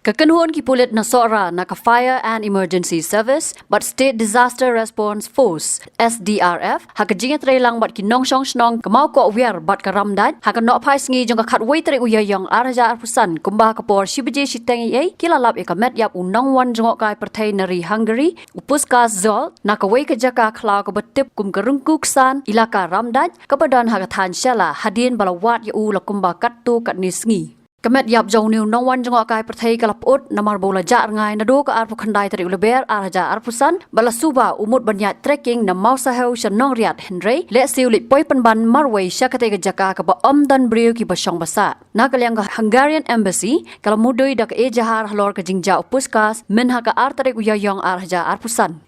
Kakenhuan ki pulit na sora na Fire and Emergency Service but State Disaster Response Force SDRF hakajingat lang bat ki nongshong snong kamau ko wiar bat karamdat hakanok phai sngi jong ka khatwei tre uyayong araja arpusan kumba kapor shibeje shiteng ye kilalap e ka Metïap unong wan jong kai perthai nari Hungary upuskas zol na kawei ka jaka khla ka batip kum ka Ryngku Ksang ilaka ramdat kabadan hakathan shala hadin balawat yu la kumba kattu katni sngi Metïap jong niu nong wan jong kai perthai kalap ut namar bola jar ngai na do ka arpu khandai tari uleber araja arpusan bala Suba umut banyat trekking na mau sahau shan Nongriat Hungary le siu lit poi panban marway syakate ka jaka ka ba dan briu ki basong basa na kalyang ka Hungarian embassy kala mudoi dak e jahar halor ka jingja upuskas min ha ka artari uyayong araja arpusan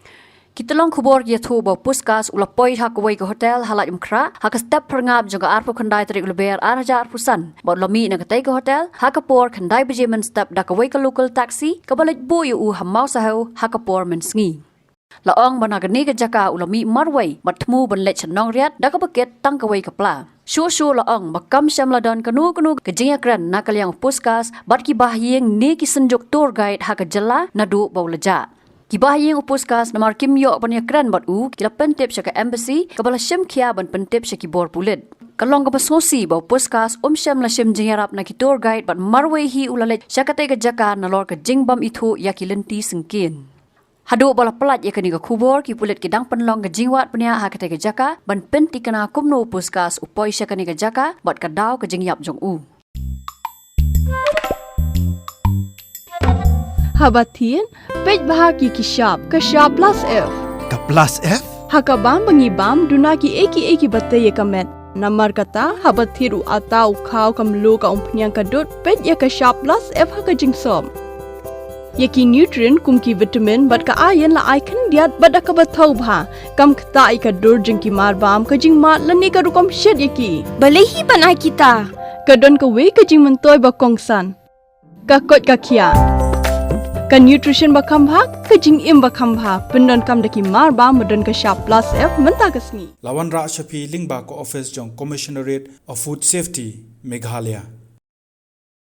Kitolong kubor kia thu bau puskas ulapoi hakawai ke hotel halat imkra haka step perngap juga arpu kandai tarik leber araja arpusan bau lomi na katai ke hotel hakapor kandai bejemen step dakawai ke local taxi kabalit boyu u hamau sahau hakapor mensngi laong banagani ke jaka ulami marwai matmu ban lech Nongriat dakabaket tangkawai kapla Shushu laong makam syamladon kanu ke jingakran nakalyang puskas bat ki bahyeng ne ki senjuk tour guide haka jela nadu bau leja Kibahing upuskas namar kimyo panya kran bat u kila pentip syaka embassy kabala syam kia ban pentip syaki bor pulit. Kalong ka pasngosi bau puskas syam la syam jingarap na ki tour guide bat marway hi ulalet syakate ka jaka nalor ka jingbam itu yaki lenti sengkin. Hadu bala pelat ya kani ka kubor ki pulit kidang penlong ka jingwat panya hakate ka jaka ban penti kana kumno upuskas upoi syakani ka jaka bat kadau ka jingyap jong u. Habatin, pej bahagi kishap, kashap plus F. Ka plus F? Hakabam bangibam dunaki eki batay kamet. Namar kata habatiru atau kau kamlu ka umpnyang kadut pej ya kashap plus F hakajing som. Yaki nutrient kumki vitamin bat ka ayan la icon diat bat akabatau bha. Kam kata ika dur jengki marbam kajing mat lani ka rukom shed yaki. Balehi panai kita. Kadon ka we kajing mentoy bakongsan. Kakot kakia. Kan nutrition bakam bhak kajing im bakam bha pendon kam daki marba modon ka sharp plus F menta kasni Lawan ra shapi lingba ko office jong commissionerate of food safety Meghalaya